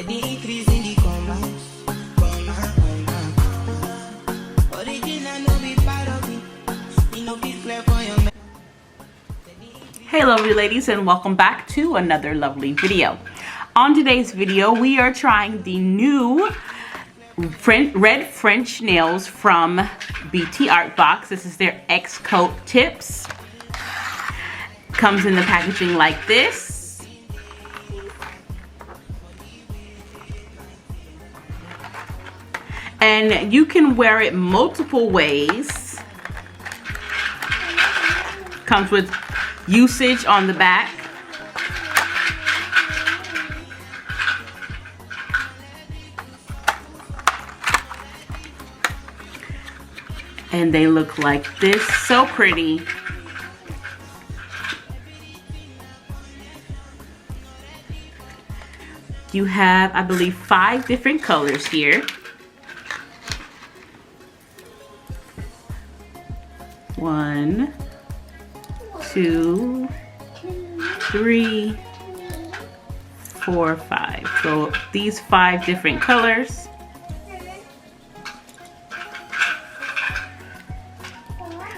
Hey lovely ladies, and welcome back to another lovely video. On today's video we are trying the new red French nails from Btartbox. This is their X coat tips. Comes in the packaging like this. And you can wear it multiple ways. Comes with usage on the back. And they look like this, so pretty. You have, I believe, 5 different colors here. 1, 2, 3, 4, 5. So these 5 different colors.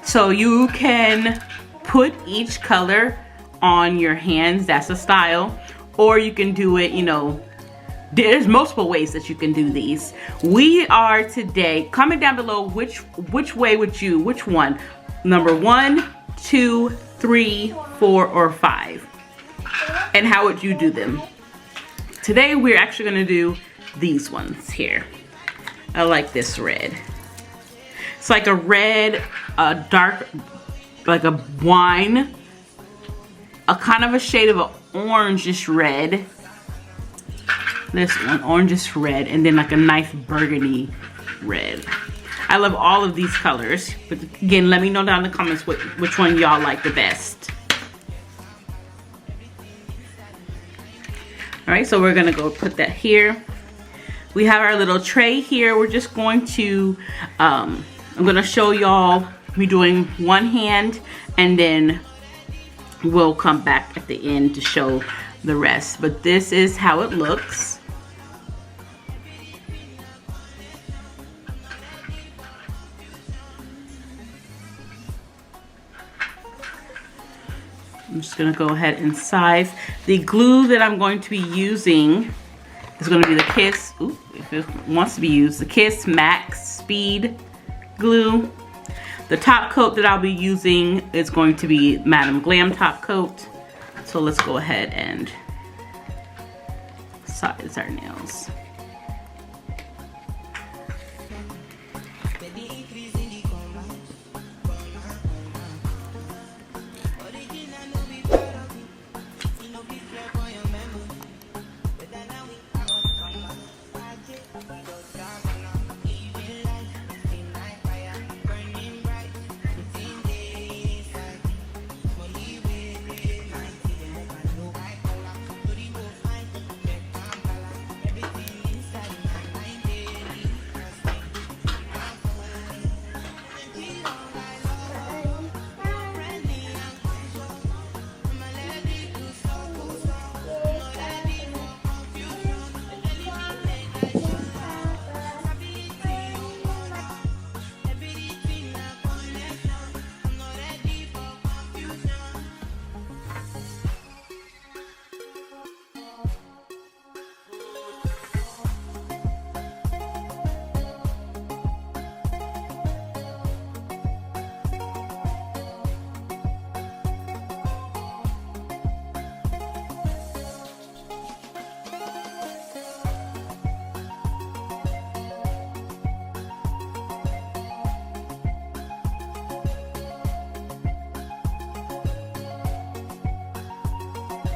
So you can put each color on your hands, that's a style, or you can do it, you know, there's multiple ways that you can do these. We are today, comment down below which way would you, which one? Number 1, 2, 3, 4, or 5. And how would you do them? Today we're actually gonna do these ones here. I like this red. It's like a red, dark, like a wine, a kind of a shade of an orangish red. This one, orangish red, and then like a nice burgundy red. I love all of these colors, but again, let me know down in the comments which one y'all like the best. All right, so we're gonna go put that here. We have our little tray here. We're just going to, I'm gonna show y'all me doing one hand, and then we'll come back at the end to show the rest. But this is how it looks. I'm just gonna go ahead and size. The glue that I'm going to be using is gonna be the Kiss, ooh, if it wants to be used, the Kiss Max Speed glue. The top coat that I'll be using is going to be Madam Glam top coat. So let's go ahead and size our nails.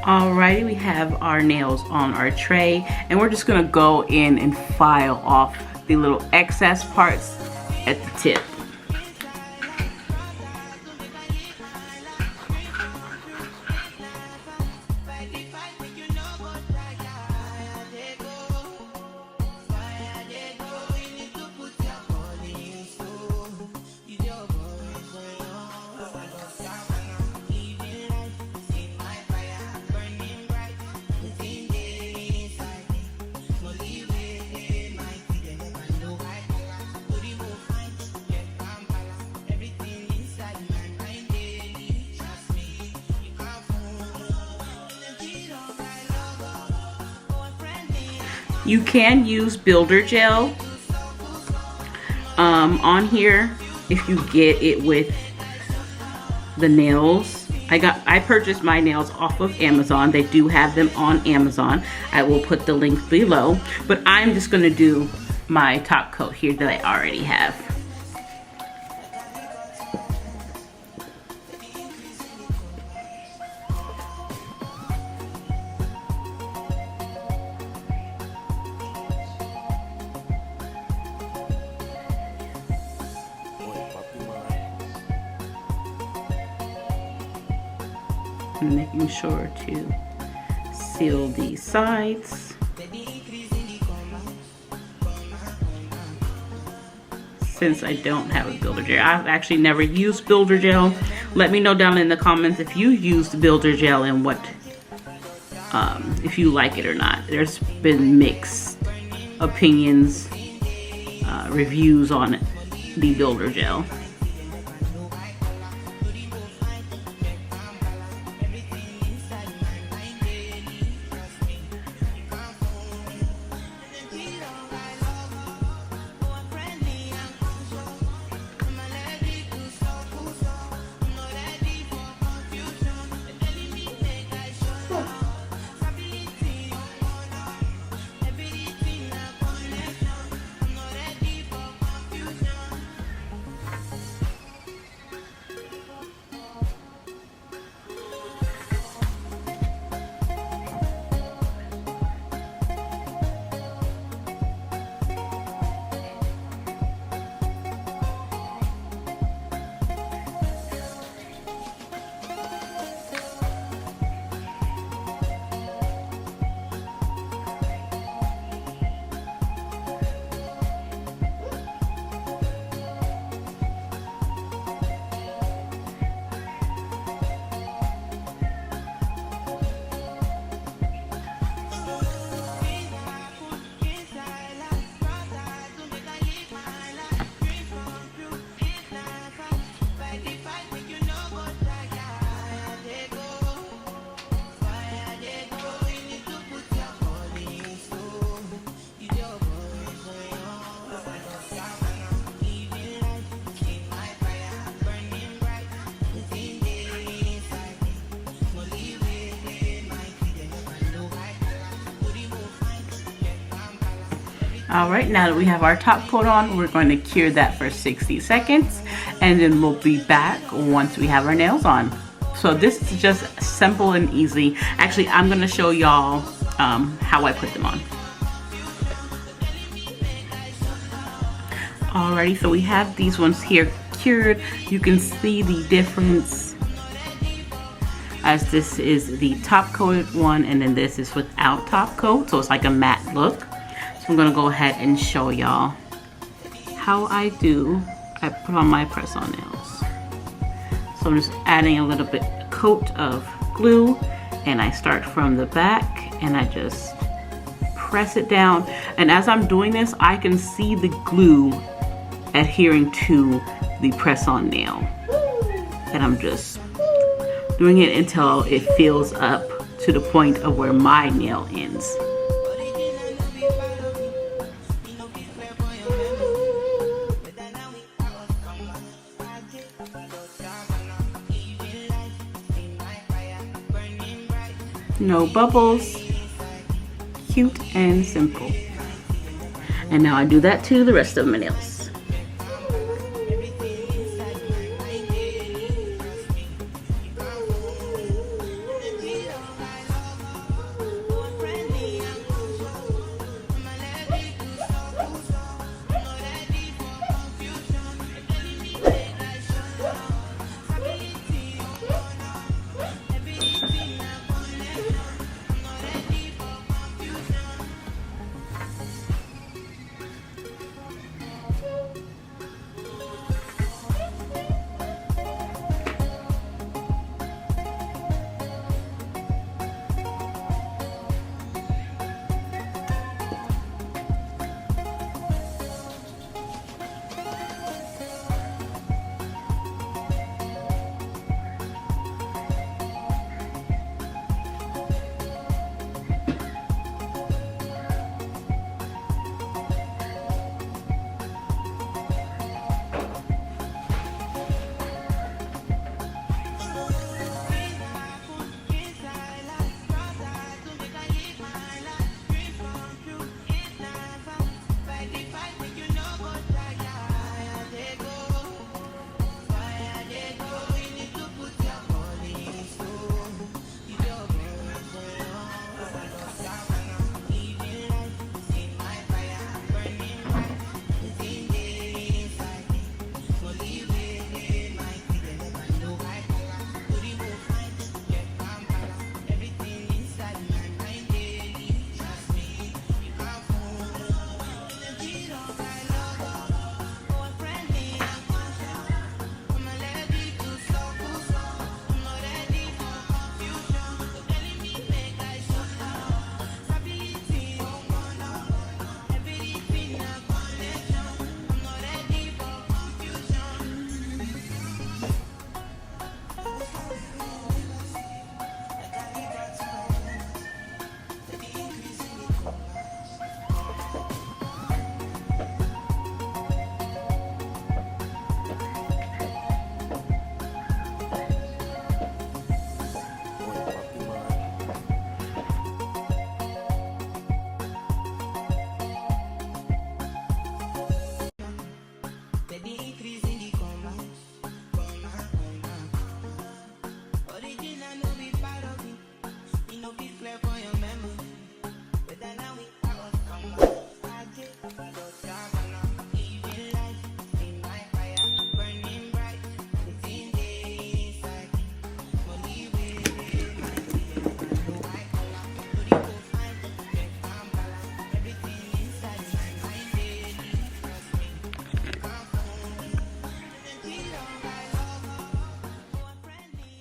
Alrighty, we have our nails on our tray, and we're just gonna go in and file off the little excess parts at the tip. You can use builder gel on here if you get it with the nails. I purchased my nails off of Amazon. They do have them on Amazon. I will put the link below, but I'm just gonna do my top coat here that I already have. And making sure to seal the sides. Since I don't have a builder gel, I've actually never used builder gel. Let me know down in the comments if you used builder gel and what, if you like it or not. There's been mixed opinions, reviews on the builder gel. All right, now that we have our top coat on, we're going to cure that for 60 seconds, and then we'll be back once we have our nails on. So this is just simple and easy. Actually, I'm gonna show y'all how I put them on. Alrighty, so we have these ones here cured. You can see the difference, as this is the top coated one, and then this is without top coat, so it's like a matte look. So I'm gonna go ahead and show y'all how I put on my press-on nails. So I'm just adding a little bit coat of glue, and I start from the back and I just press it down. And as I'm doing this, I can see the glue adhering to the press-on nail. And I'm just doing it until it fills up to the point of where my nail ends. No bubbles, cute and simple. And now I do that to the rest of my nails.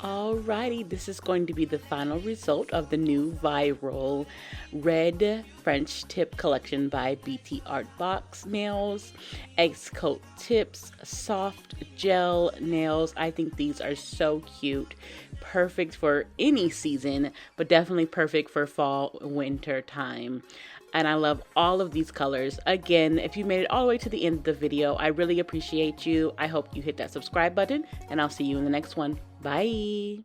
Alrighty, this is going to be the final result of the new viral red French tip collection by Btartboxnails. Eggs coat tips, soft gel nails. I think these are so cute. Perfect for any season, but definitely perfect for fall, winter time. And I love all of these colors. Again, if you made it all the way to the end of the video, I really appreciate you. I hope you hit that subscribe button, and I'll see you in the next one. Bye.